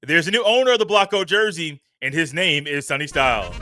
There's a new owner of the Block O jersey, and his name is Sonny Styles.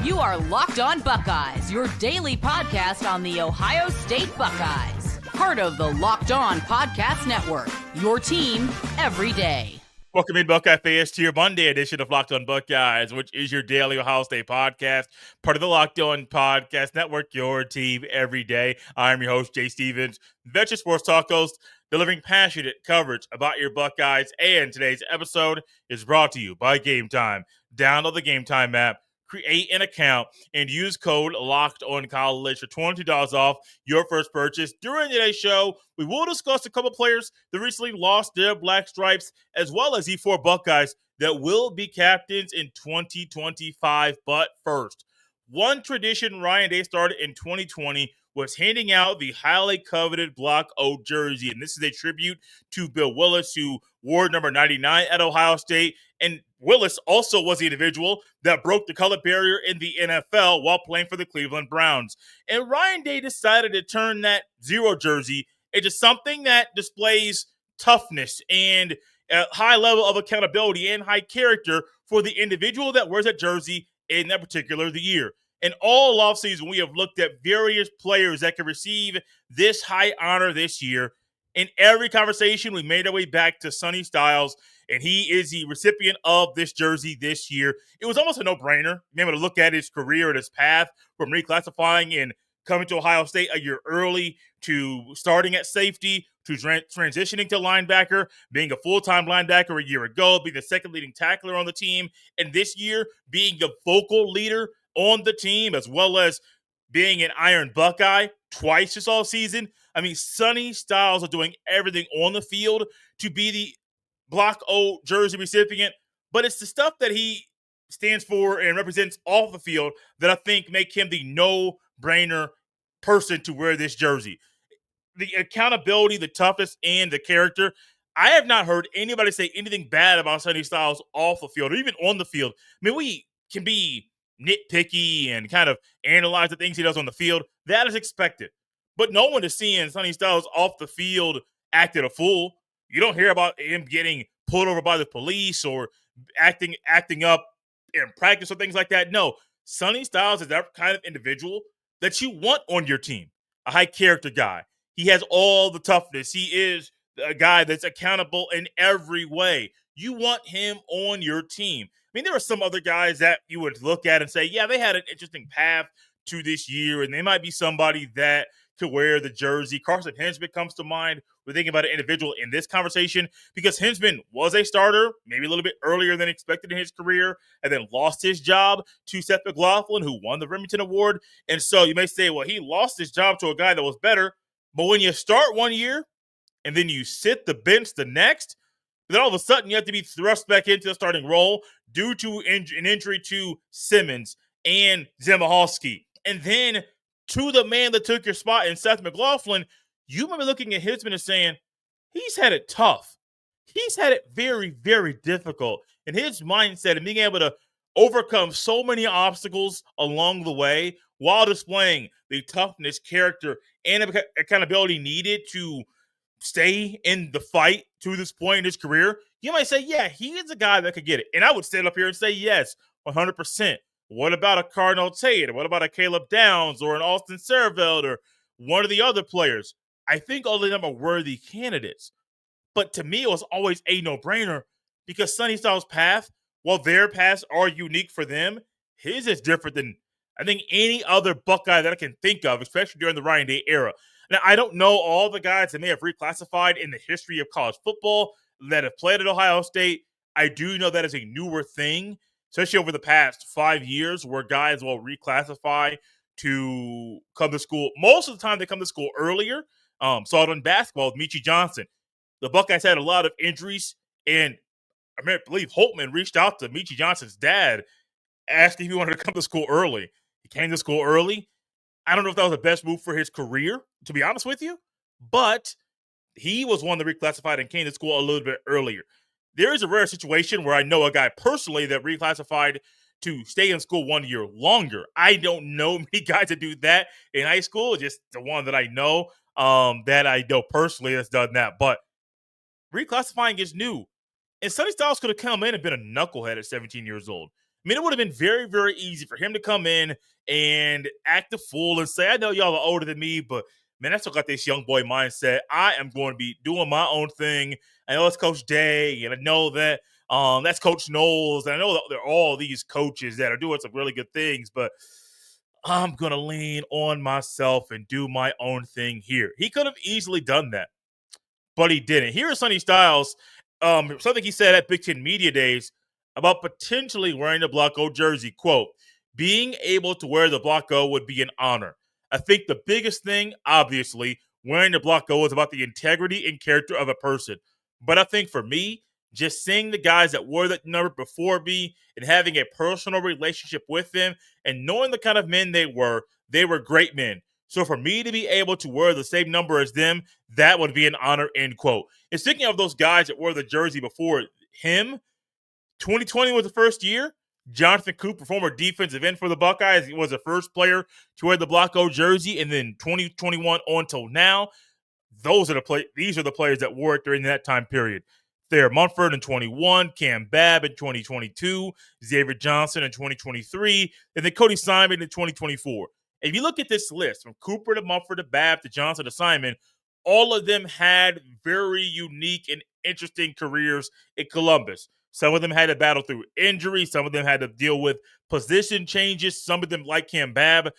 You are Locked On Buckeyes, your daily podcast on the Ohio State Buckeyes. Part of the Locked On Podcast Network, your team every day. Welcome in, Buckeye fans, to your Monday edition of Locked On Buckeyes, which is your daily Ohio State podcast, part of the Locked On Podcast Network, your team every day. I'm your host, Jay Stevens, veteran sports talk host, delivering passionate coverage about your Buckeyes. And today's episode is brought to you by Game Time. Download the Game Time app, create an account, and use code LOCKEDONCollege for $22 off your first purchase. During today's show, we will discuss a couple players that recently lost their black stripes, as well as the 4 Buckeyes that will be captains in 2025. But first, one tradition Ryan Day started in 2020 was handing out the highly coveted Block O jersey. And this is a tribute to Bill Willis, who wore number 99 at Ohio State. And Willis also was the individual that broke the color barrier in the NFL while playing for the Cleveland Browns. And Ryan Day decided to turn that 0 jersey into something that displays toughness and a high level of accountability and high character for the individual that wears that jersey in that particular year. And all offseason, we have looked at various players that can receive this high honor this year. In every conversation, we made our way back to Sonny Styles, and he is the recipient of this jersey this year. It was almost a no-brainer, being able to look at his career and his path from reclassifying and coming to Ohio State a year early to starting at safety to transitioning to linebacker, being a full-time linebacker a year ago, being the second leading tackler on the team, and this year being the vocal leader on the team, as well as being an Iron Buckeye twice this all season. I mean, Sonny Styles are doing everything on the field to be the Block O jersey recipient, but it's the stuff that he stands for and represents off the field that I think make him the no-brainer person to wear this jersey. The accountability, the toughness, and the character. I have not heard anybody say anything bad about Sonny Styles off the field or even on the field. I mean, we can be nitpicky and kind of analyze the things he does on the field. That is expected. But no one is seeing Sonny Styles off the field acting a fool. You don't hear about him getting pulled over by the police or acting up in practice or things like that. No, Sonny Styles is that kind of individual that you want on your team. A high character guy. He has all the toughness. He is a guy that's accountable in every way. You want him on your team. I mean, there are some other guys that you would look at and say, yeah, they had an interesting path to this year, and they might be somebody that could wear the jersey. Carson Hinzman comes to mind. We're thinking about an individual in this conversation because Hinzman was a starter, maybe a little bit earlier than expected in his career, and then lost his job to Seth McLaughlin, who won the Remington Award. And so you may say, well, he lost his job to a guy that was better. But when you start one year and then you sit the bench the next, then all of a sudden you have to be thrust back into the starting role due to an injury to Simmons and Zemahalski. And then to the man that took your spot in Seth McLaughlin, you might be looking at Hinzman and saying, he's had it tough. He's had it very, very difficult. And his mindset and being able to overcome so many obstacles along the way while displaying the toughness, character, and accountability needed to stay in the fight to this point in his career, you might say, yeah, he is a guy that could get it. And I would stand up here and say, yes, 100%. What about a Cardinal Tate? Or what about a Caleb Downs or an Austin Siereveld or one of the other players? I think all of them are worthy candidates. But to me, it was always a no-brainer because Sonny Styles' path, while their paths are unique for them, his is different than, I think, any other Buckeye that I can think of, especially during the Ryan Day era. Now, I don't know all the guys that may have reclassified in the history of college football that have played at Ohio State. I do know that is a newer thing, especially over the past 5 years, where guys will reclassify to come to school. Most of the time, they come to school earlier. Saw it in basketball with Meechie Johnson. The Buckeyes had a lot of injuries, and I believe Holtman reached out to Meechie Johnson's dad, asking if he wanted to come to school early. He came to school early. I don't know if that was the best move for his career, to be honest with you, but he was one that reclassified and came to school a little bit earlier. There is a rare situation where I know a guy personally that reclassified to stay in school 1 year longer. I don't know many guys that do that in high school, just the one that I know. that I know personally that's done that. But reclassifying is new. And Sonny Styles could have come in and been a knucklehead at 17 years old. I mean, it would have been very, very easy for him to come in and act a fool and say, I know y'all are older than me, but man, I still got this young boy mindset. I am going to be doing my own thing. I know it's Coach Day, and I know that that's Coach Knowles, and I know that there are all these coaches that are doing some really good things, but I'm going to lean on myself and do my own thing here. He could have easily done that, but he didn't. Here is Sonny Styles, something he said at Big Ten Media Days about potentially wearing the Block O jersey. Quote, being able to wear the Block O would be an honor. I think the biggest thing, obviously, wearing the Block O is about the integrity and character of a person. But I think for me, just seeing the guys that wore that number before me and having a personal relationship with them and knowing the kind of men they were great men. So for me to be able to wear the same number as them, that would be an honor, end quote. And speaking of those guys that wore the jersey before him, 2020 was the first year. Jonathan Cooper, former defensive end for the Buckeyes, he was the first player to wear the Block O jersey. And then 2021 on till now, these are the players that wore it during that time period. Thayer Munford in 21, Cam Babb in 2022, Xavier Johnson in 2023, and then Cody Simon in 2024. If you look at this list, from Cooper to Munford to Babb to Johnson to Simon, all of them had very unique and interesting careers in Columbus. Some of them had to battle through injury. Some of them had to deal with position changes. Some of them, like Cam Babb,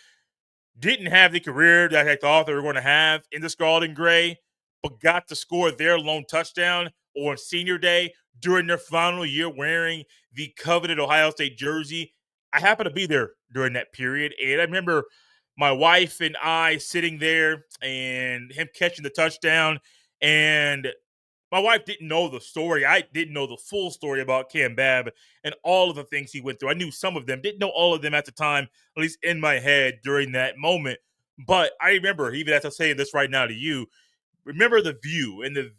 didn't have the career that I thought they were going to have in the Scarlet and Gray, but got to score their lone touchdown on senior day during their final year wearing the coveted Ohio State jersey. I happened to be there during that period, and I remember my wife and I sitting there and him catching the touchdown, and my wife didn't know the story. I didn't know the full story about Cam Babb and all of the things he went through. I knew some of them, didn't know all of them at the time, at least in my head during that moment. But I remember, even as I'm saying this right now to you, remember the view and the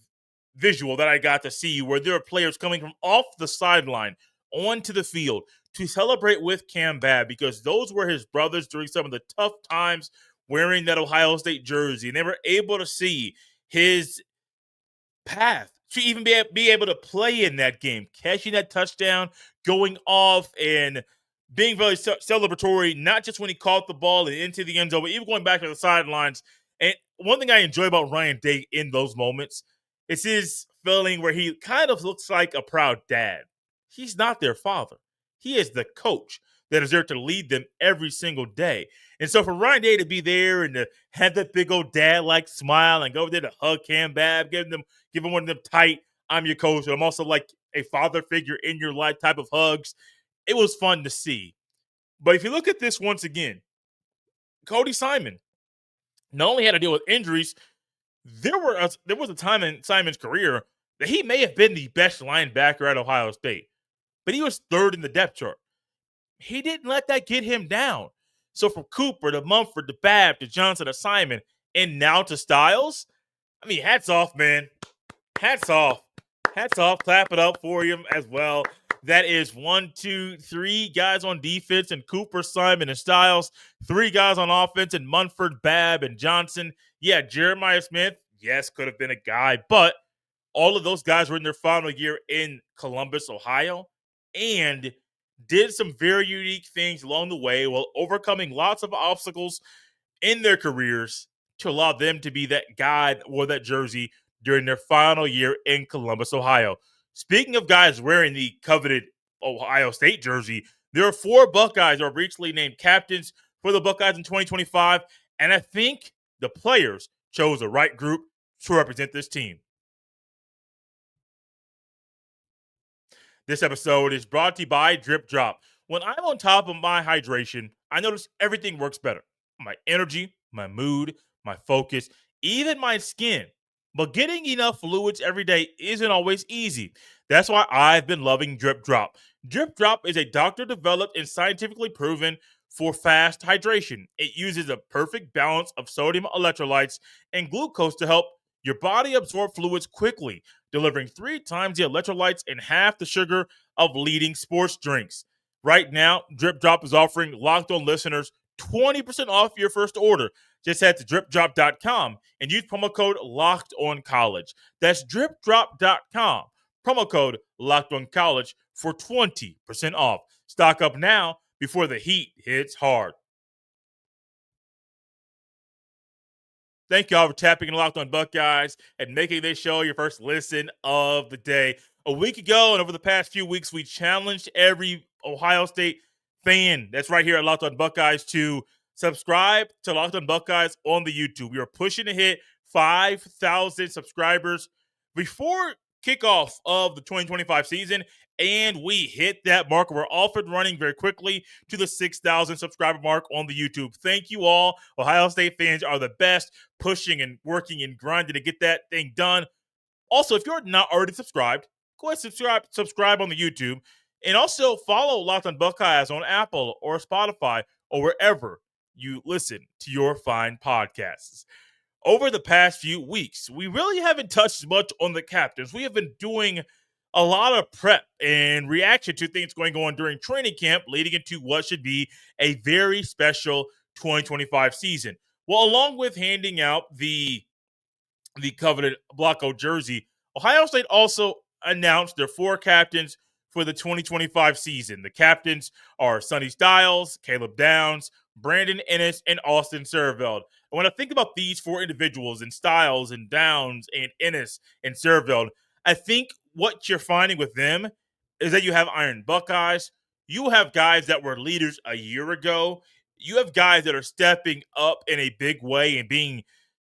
visual that I got to see where there are players coming from off the sideline onto the field to celebrate with Cam Babb, because those were his brothers during some of the tough times wearing that Ohio State jersey. And they were able to see his path to even be able to play in that game, catching that touchdown, going off and being very celebratory, not just when he caught the ball and into the end zone, but even going back to the sidelines. And one thing I enjoy about Ryan Day in those moments is his feeling where he kind of looks like a proud dad. He's not their father. He is the coach that is there to lead them every single day. And so for Ryan Day to be there and to have that big old dad-like smile and go there to hug Cam Babb, give him one of them tight, I'm your coach, but I'm also like a father figure in your life type of hugs, it was fun to see. But if you look at this once again, Cody Simon not only had to deal with injuries, there was a time in Simon's career that he may have been the best linebacker at Ohio State, but he was third in the depth chart. He didn't let that get him down. So from Cooper to Munford to Babb to Johnson to Simon and now to Styles, I mean, hats off, man. Hats off. Hats off. Clap it up for him as well. That is 1, 2, 3 guys on defense, and Cooper, Simon, and Styles. 3 guys on offense, and Munford, Babb, and Johnson. Yeah, Jeremiah Smith, yes, could have been a guy, but all of those guys were in their final year in Columbus, Ohio, and did some very unique things along the way while overcoming lots of obstacles in their careers to allow them to be that guy that wore that jersey during their final year in Columbus, Ohio. Speaking of guys wearing the coveted Ohio State jersey, there are 4 Buckeyes who are recently named captains for the Buckeyes in 2025, and I think the players chose the right group to represent this team. This episode is brought to you by Drip Drop. When I'm on top of my hydration, I notice everything works better. My energy, my mood, my focus, even my skin. But getting enough fluids every day isn't always easy. That's why I've been loving Drip Drop. Drip Drop is a doctor-developed and scientifically proven for fast hydration. It uses a perfect balance of sodium electrolytes and glucose to help your body absorb fluids quickly, delivering 3 times the electrolytes and half the sugar of leading sports drinks. Right now, Drip Drop is offering Locked On listeners 20% off your first order. Just head to dripdrop.com and use promo code LOCKEDONCollege. That's dripdrop.com. Promo code LOCKEDONCollege for 20% off. Stock up now before the heat hits hard. Thank y'all for tapping in Locked On Buckeyes and making this show your first listen of the day. A week ago and over the past few weeks, we challenged every Ohio State fan that's right here at Locked On Buckeyes to subscribe to Locked On Buckeyes on the YouTube. We are pushing to hit 5,000 subscribers before kickoff of the 2025 season, and we hit that mark. We're off and running very quickly to the 6,000 subscriber mark on the YouTube. Thank you all. Ohio State fans are the best, pushing and working and grinding to get that thing done. Also, if you're not already subscribed, go ahead and subscribe on the YouTube. And also follow Locked On Buckeyes on Apple or Spotify or wherever you listen to your fine podcasts. Over the past few weeks, we really haven't touched much on the captains. We have been doing a lot of prep and reaction to things going on during training camp, leading into what should be a very special 2025 season. Well, along with handing out the coveted Blocko jersey, Ohio State also announced their 4 captains for the 2025 season. The captains are Sonny Styles, Caleb Downs, Brandon Innis, and Austin Siereveld. And when I think about these 4 individuals, and Styles and Downs and Innis and Siereveld, I think what you're finding with them is that you have Iron Buckeyes. You have guys that were leaders a year ago. You have guys that are stepping up in a big way and being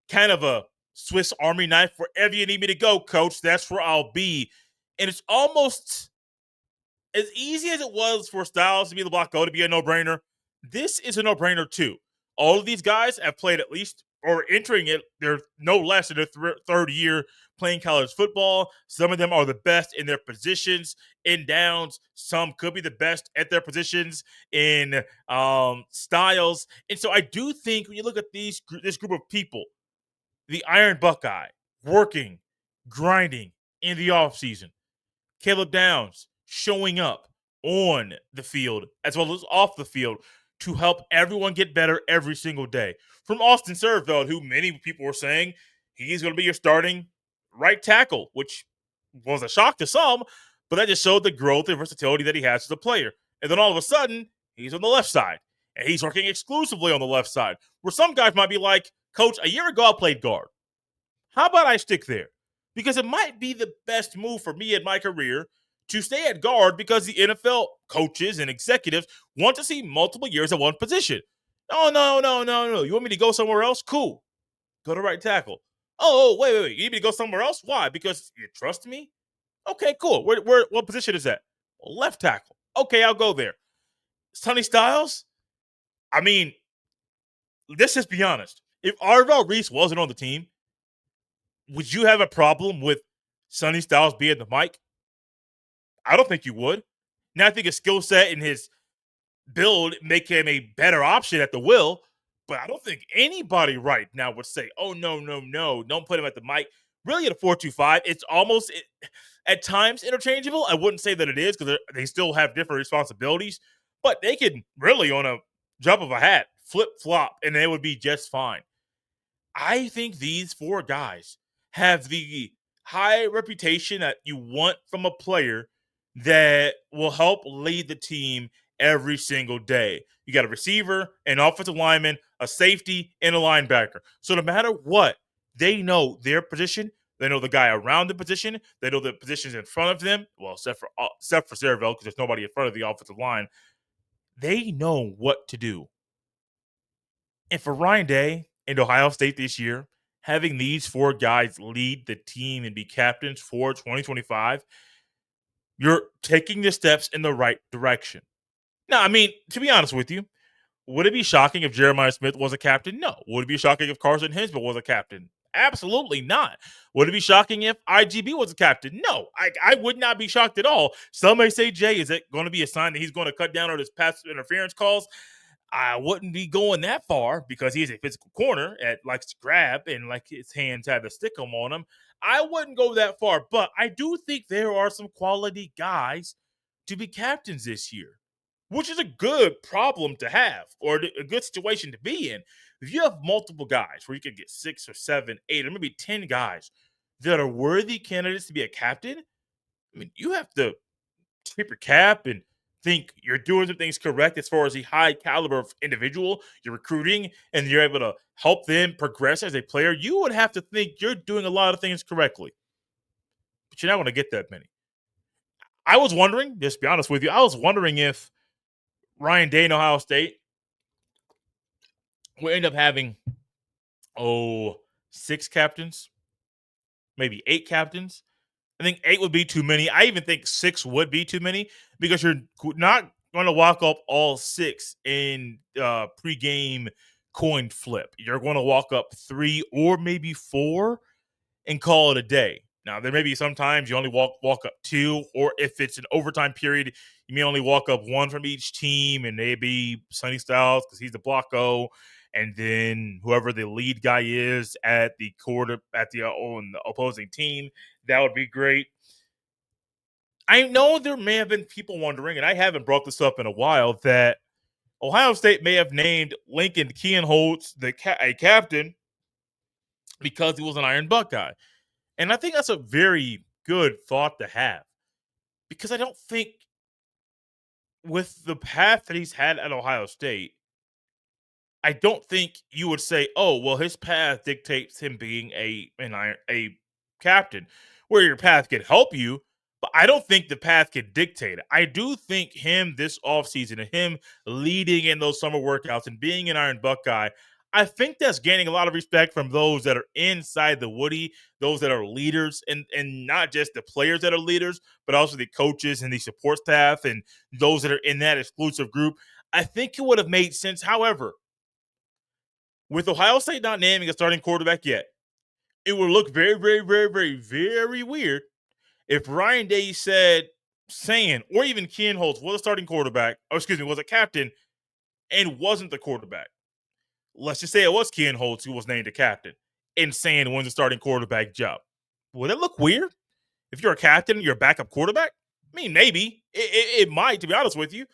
kind of a Swiss Army knife. Wherever you need me to go, coach, that's where I'll be. And it's almost as easy as it was for Styles to be the block go to be a no-brainer. This is a no-brainer too. All of these guys have played at least, or entering it, they're no less than their third year playing college football. Some of them are the best in their positions in Downs. Some could be the best at their positions in Styles. And so I do think when you look at this group of people, the Iron Buckeye, working, grinding in the offseason, Caleb Downs showing up on the field as well as off the field to help everyone get better every single day. From Austin Siereveld, who many people were saying he's going to be your starting right tackle, which was a shock to some, but that just showed the growth and versatility that he has as a player. And then all of a sudden, he's on the left side, and he's working exclusively on the left side, where some guys might be like, Coach, a year ago I played guard. How about I stick there? Because it might be the best move for me in my career to stay at guard, because the NFL coaches and executives want to see multiple years at one position. Oh, no. You want me to go somewhere else? Cool. Go to right tackle. Oh, wait. You need me to go somewhere else? Why? Because you trust me? Okay, cool. What position is that? Left tackle. Okay, I'll go there. Sonny Styles? I mean, let's just be honest. If Arvell Reese wasn't on the team, would you have a problem with Sonny Styles being the mic? I don't think you would. Now, I think his skill set and his build make him a better option at the will, but I don't think anybody right now would say, oh, no, don't put him at the mic. Really, at a 4-2-5, it's almost at times interchangeable. I wouldn't say that it is, because they still have different responsibilities, but they can really, on a drop of a hat, flip-flop, and they would be just fine. I think these 4 guys have the high reputation that you want from a player that will help lead the team every single day. You got a receiver, an offensive lineman, a safety, and a linebacker. So no matter what, they know their position. They know the guy around the position. They know the positions in front of them. Well, except for Siereveld, because there's nobody in front of the offensive line. They know what to do. And for Ryan Day and Ohio State this year, having these 4 guys lead the team and be captains for 2025, you're taking the steps in the right direction. Now, I mean, to be honest with you, would it be shocking if Jeremiah Smith was a captain? No. Would it be shocking if Carson Hinsman was a captain? Absolutely not. Would it be shocking if IGB was a captain? No. I would not be shocked at all. Some may say, Jay, is it going to be a sign that he's going to cut down on his pass interference calls? I wouldn't be going that far, because he's a physical corner that likes to grab and like his hands have a stick on him. I wouldn't go that far, but I do think there are some quality guys to be captains this year, which is a good problem to have, or a good situation to be in. If you have multiple guys where you could get 6 or 7, 8, or maybe 10 guys that are worthy candidates to be a captain, I mean, you have to tip your cap and think you're doing some things correct as far as the high caliber of individual you're recruiting, and you're able to help them progress as a player. You would have to think you're doing a lot of things correctly, but you're not going to get that many. I was wondering, just to be honest with you, I was wondering if Ryan Day in Ohio State will end up having, 6 captains, maybe 8 captains. I think 8 would be too many. I even think 6 would be too many because you're not going to walk up all 6 in pregame coin flip. You're going to walk up 3 or maybe 4 and call it a day. Now, there may be sometimes you only walk up 2, or if it's an overtime period, you may only walk up 1 from each team, and maybe Sonny Styles because he's the blocko, and then whoever the lead guy is at the quarter on the opposing team, that would be great. I know there may have been people wondering, and I haven't brought this up in a while, that Ohio State may have named Lincoln Kienholz a captain because he was an Iron Buckeye. And I think that's a very good thought to have, because I don't think with the path that he's had at Ohio State, I don't think you would say, "Oh, well, his path dictates him being a captain," where your path could help you, but I don't think the path could dictate it. I do think him this offseason and him leading in those summer workouts and being an Iron Buckeye, I think that's gaining a lot of respect from those that are inside the Woody, those that are leaders, and not just the players that are leaders, but also the coaches and the support staff and those that are in that exclusive group. I think it would have made sense. However, with Ohio State not naming a starting quarterback yet, it would look very, very, very, very, very weird if Ryan Day saying, or even Ken Holtz was a starting quarterback, or excuse me, was a captain and wasn't the quarterback. Let's just say it was Ken Holtz who was named a captain and saying wins the starting quarterback job. Would it look weird if you're a captain and you're a backup quarterback? I mean, maybe. It might, to be honest with you.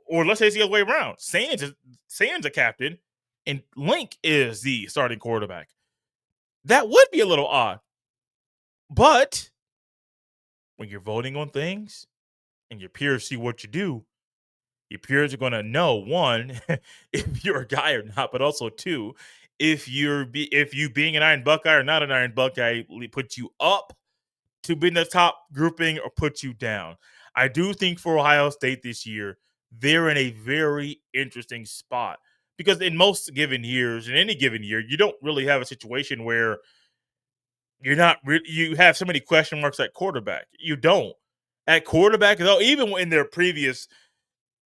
Or let's say it's the other way around. Sands a captain and Link is the starting quarterback. That would be a little odd. But when you're voting on things and your peers see what you do, your peers are going to know, one, if you're a guy or not, but also two, if you being an Iron Buckeye or not an Iron Buckeye puts you up to be in the top grouping or put you down. I do think for Ohio State this year, they're in a very interesting spot because in most given years, in any given year, you don't really have a situation where you have so many question marks at quarterback. You don't. At quarterback, though, even in their previous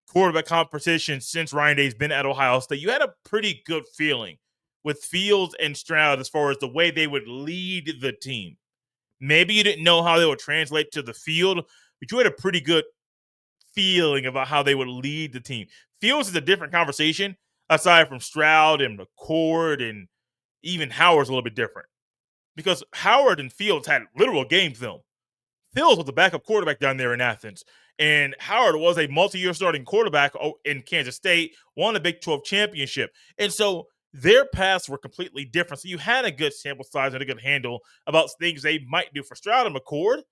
quarterback competition since Ryan Day's been at Ohio State, you had a pretty good feeling with Fields and Stroud as far as the way they would lead the team. Maybe you didn't know how they would translate to the field, but you had a pretty good feeling about how they would lead the team. Fields is a different conversation aside from Stroud and McCord, and even Howard's a little bit different because Howard and Fields had literal game film. Fields was the backup quarterback down there in Athens, and Howard was a multi-year starting quarterback in Kansas State, won the Big 12 championship. And so their paths were completely different. So you had a good sample size and a good handle about things they might do. For Stroud and McCord,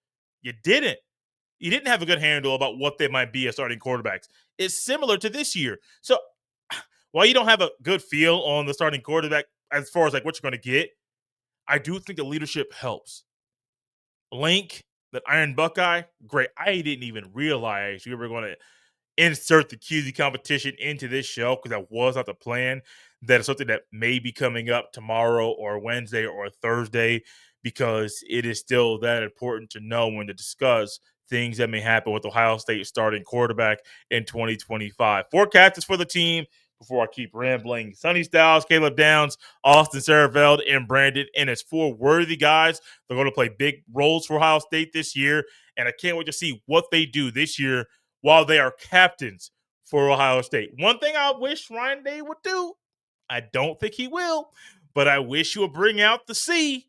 you didn't. You didn't have a good handle about what they might be as starting quarterbacks. It's similar to this year. So while you don't have a good feel on the starting quarterback as far as like what you're going to get, I do think the leadership helps. Link, that Iron Buckeye, great. I didn't even realize we were going to insert the QZ competition into this show because that was not the plan. That is something that may be coming up tomorrow or Wednesday or Thursday because it is still that important to know when to discuss things that may happen with Ohio State starting quarterback in 2025. 4 captains for the team. Before I keep rambling, Sonny Styles, Caleb Downs, Austin Siereveld, and Brandon Innis. 4 worthy guys. They're going to play big roles for Ohio State this year, and I can't wait to see what they do this year while they are captains for Ohio State. One thing I wish Ryan Day would do, I don't think he will, but I wish he would bring out the C.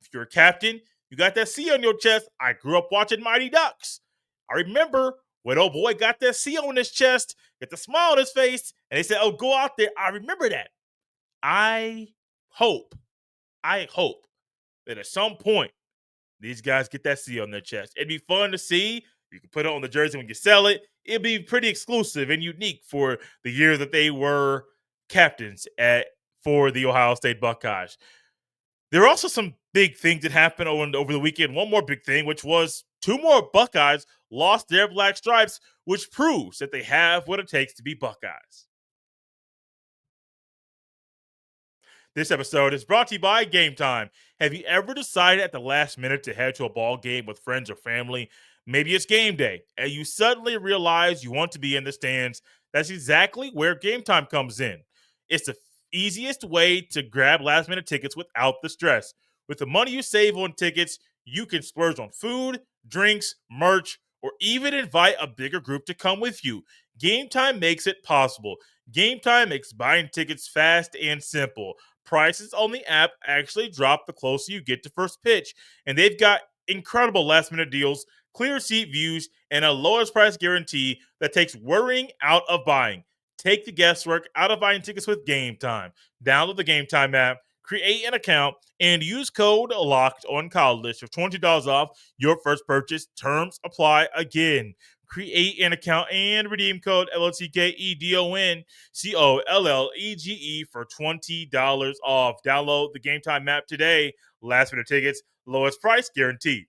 If you're a captain, you got that C on your chest. I grew up watching Mighty Ducks. I remember when old boy got that C on his chest, get the smile on his face, and they said, "Oh, go out there." I remember that. I hope, I hope that at some point these guys get that C on their chest. It'd be fun to see. You can put it on the jersey when you sell it. It'd be pretty exclusive and unique for the year that they were captains for the Ohio State Buckeyes. There are also some big things that happened over the weekend. One more big thing, which was two more Buckeyes lost their black stripes, which proves that they have what it takes to be Buckeyes. This episode is brought to you by Game Time. Have you ever decided at the last minute to head to a ball game with friends or family? Maybe it's game day, and you suddenly realize you want to be in the stands. That's exactly where Game Time comes in. It's the easiest way to grab last minute tickets without the stress. With the money you save on tickets, you can splurge on food, drinks, merch, or even invite a bigger group to come with you. Game Time makes it possible. Game Time makes buying tickets fast and simple. Prices on the app actually drop the closer you get to first pitch, and they've got incredible last minute deals, clear seat views, and a lowest price guarantee that takes worrying out of buying. Take the guesswork out of buying tickets with Game Time. Download the Game Time app, create an account, and use code LOCKED on college for $20 off your first purchase. Terms apply again. Create an account and redeem code LOCKEDONCOLLEGE for $20 off. Download the Game Time app today. Last minute tickets, lowest price guaranteed.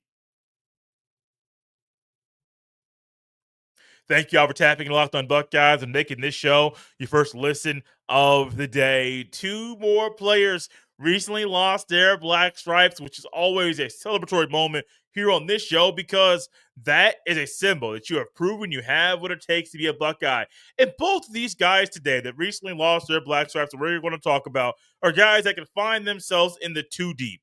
Thank you all for tapping Locked on Buckeyes and making this show your first listen of the day. Two more players recently lost their black stripes, which is always a celebratory moment here on this show because that is a symbol that you have proven you have what it takes to be a Buckeye. And both of these guys today that recently lost their black stripes, that we're going to talk about, are guys that can find themselves in the two deep,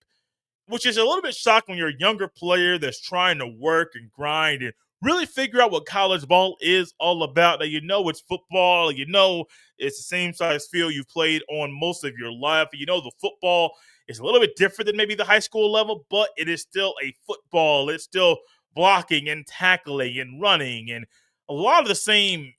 which is a little bit shocking when you're a younger player that's trying to work and grind and really figure out what college ball is all about. Now, you know it's football. You know it's the same size field you've played on most of your life. You know the football is a little bit different than maybe the high school level, but it is still a football. It's still blocking and tackling and running and a lot of the same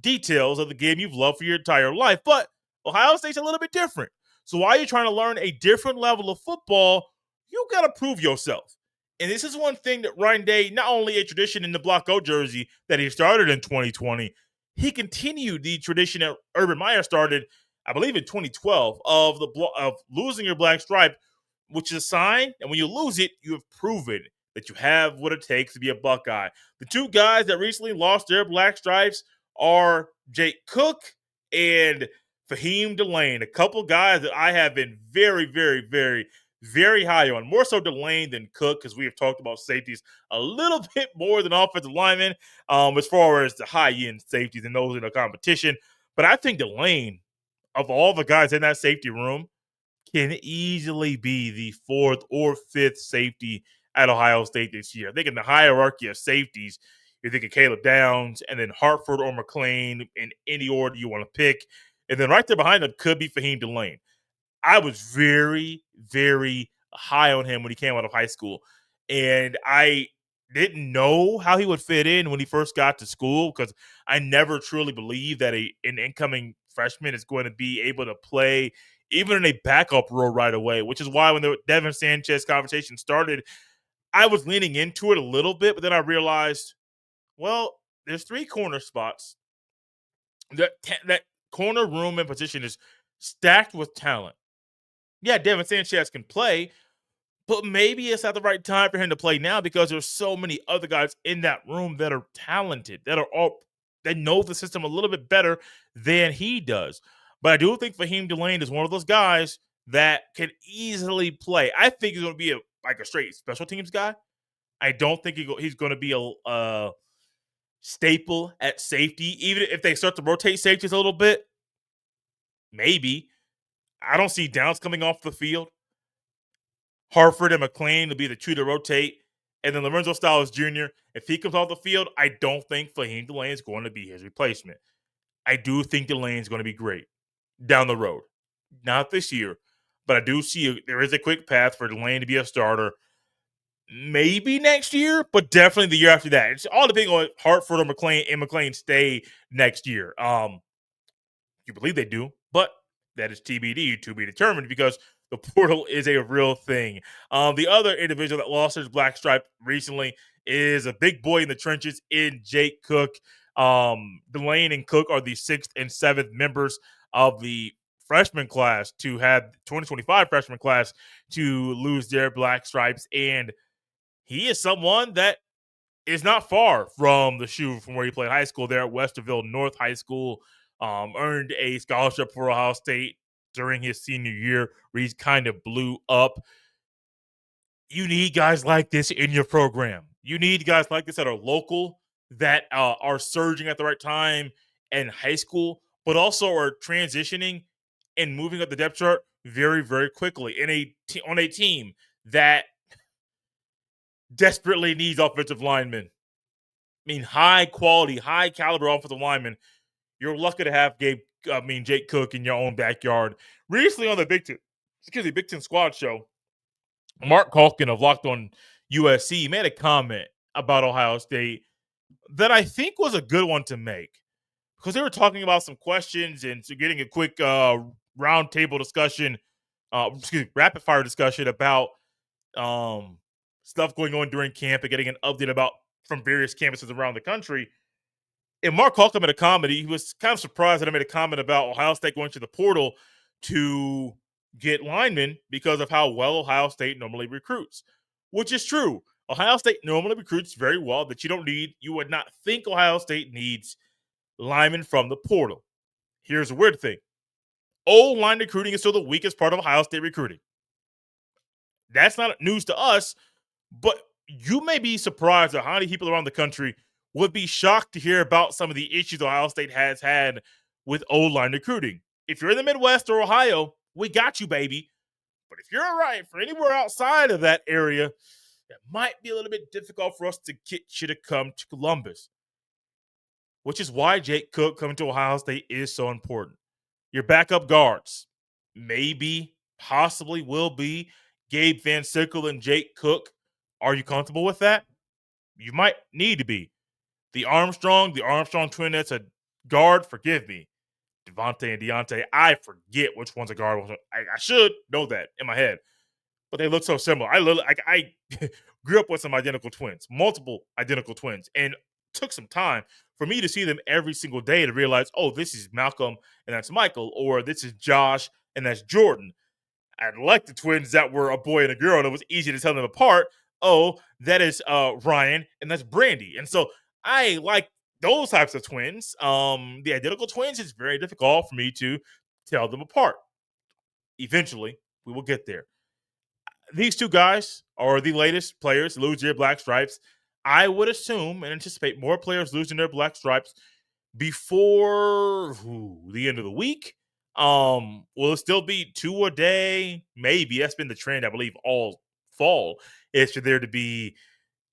details of the game you've loved for your entire life. But Ohio State's a little bit different. So while you're trying to learn a different level of football, you got to prove yourself. And this is one thing that Ryan Day, not only a tradition in the Block O jersey that he started in 2020, he continued the tradition that Urban Meyer started, I believe, in 2012 of losing your black stripe, which is a sign. And when you lose it, you have proven that you have what it takes to be a Buckeye. The two guys that recently lost their black stripes are Jake Cook and Faheem Delane, a couple guys that I have been very, very, very, very high on. More so Delane than Cook, because we have talked about safeties a little bit more than offensive linemen as far as the high-end safeties and those in the competition. But I think Delane, of all the guys in that safety room, can easily be the fourth or fifth safety at Ohio State this year. I think in the hierarchy of safeties, you're thinking Caleb Downs and then Hartford or McLean in any order you want to pick. And then right there behind them could be Faheem Delane. I was very, very high on him when he came out of high school. And I didn't know how he would fit in when he first got to school because I never truly believed that an incoming freshman is going to be able to play even in a backup role right away, which is why when the Devin Sanchez conversation started, I was leaning into it a little bit, but then I realized, well, there's three corner spots. That corner room and position is stacked with talent. Yeah, Devin Sanchez can play, but maybe it's not the right time for him to play now because there's so many other guys in that room that are talented, that know the system a little bit better than he does. But I do think Faheem Delane is one of those guys that can easily play. I think he's going to be a straight special teams guy. I don't think he's going to be a staple at safety, even if they start to rotate safeties a little bit. Maybe. I don't see Downs coming off the field. Hartford and McLean will be the two to rotate. And then Lorenzo Styles Jr., if he comes off the field, I don't think Faheem Delane is going to be his replacement. I do think Delane is going to be great down the road. Not this year, but I do see there is a quick path for Delane to be a starter. Maybe next year, but definitely the year after that. It's all depending on Hartford or McLean and McLean stay next year. You believe they do, but that is TBD, to be determined, because the portal is a real thing. The other individual that lost his black stripe recently is a big boy in the trenches in Jake Cook. Delane and Cook are the 6th and 7th members of the freshman class to have 2025 freshman class to lose their black stripes. And he is someone that is not far from the shoe from where he played high school there at Westerville North High School. Earned a scholarship for Ohio State during his senior year where he's kind of blew up. You need guys like this in your program. You need guys like this that are local, that are surging at the right time in high school, but also are transitioning and moving up the depth chart very, very quickly on a team that desperately needs offensive linemen. I mean, high quality, high caliber offensive linemen. You're lucky to have Jake Cook in your own backyard. Recently on the Big Ten Squad show, Mark Calkin of Locked On USC made a comment about Ohio State that I think was a good one to make, because they were talking about some questions and so getting a quick roundtable discussion, rapid fire discussion about stuff going on during camp and getting an update about from various campuses around the country. And Mark Calkin made a comment. He was kind of surprised that I made a comment about Ohio State going to the portal to get linemen because of how well Ohio State normally recruits, which is true. Ohio State normally recruits very well, that you would not think Ohio State needs linemen from the portal. Here's a weird thing. O-line recruiting is still the weakest part of Ohio State recruiting. That's not news to us, but you may be surprised at how many people around the country would be shocked to hear about some of the issues Ohio State has had with O-line recruiting. If you're in the Midwest or Ohio, we got you, baby. But if you're for anywhere outside of that area, it might be a little bit difficult for us to get you to come to Columbus, which is why Jake Cook coming to Ohio State is so important. Your backup guards, maybe, possibly will be Gabe Van Sickle and Jake Cook. Are you comfortable with that? You might need to be. The Armstrong twin that's a guard, forgive me. Devontae and Deontay, I forget which one's a guard. I should know that in my head, but they look so similar. I grew up with some identical twins, multiple identical twins, and took some time for me to see them every single day to realize, oh, this is Malcolm and that's Michael, or this is Josh and that's Jordan. I like the twins that were a boy and a girl, and it was easy to tell them apart. Oh, that is Ryan and that's Brandy. And so I like those types of twins. The identical twins is very difficult for me to tell them apart. Eventually, we will get there. These two guys are the latest players to lose their black stripes. I would assume and anticipate more players losing their black stripes before the end of the week. Will it still be 2 a day? Maybe. That's been the trend, I believe, all fall, is for there to be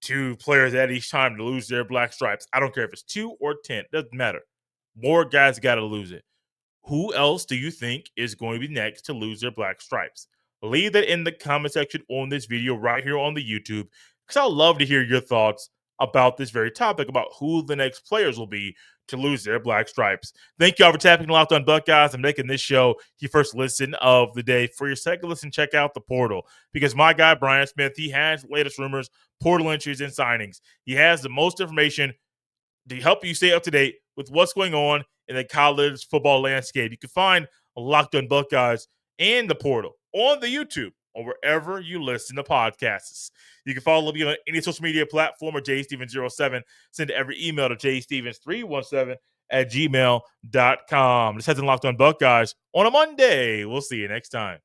2 players at each time to lose their black stripes. I don't care if it's 2 or 10. It doesn't matter. More guys got to lose it. Who else do you think is going to be next to lose their black stripes? Leave that in the comment section on this video right here on the YouTube, because I'd love to hear your thoughts about this very topic, about who the next players will be to lose their black stripes. Thank y'all for tapping Locked On Buckeyes and making this show your first listen of the day. For your second listen, check out the portal, because my guy Brian Smith, he has latest rumors, portal entries, and signings. He has the most information to help you stay up to date with what's going on in the college football landscape. You can find Locked On Buckeyes and the portal on the YouTube or wherever you listen to podcasts. You can follow me on any social media platform or jstevens07. Send every email to jstevens317@gmail.com. This has been Locked On Buckeyes on a Monday. We'll see you next time.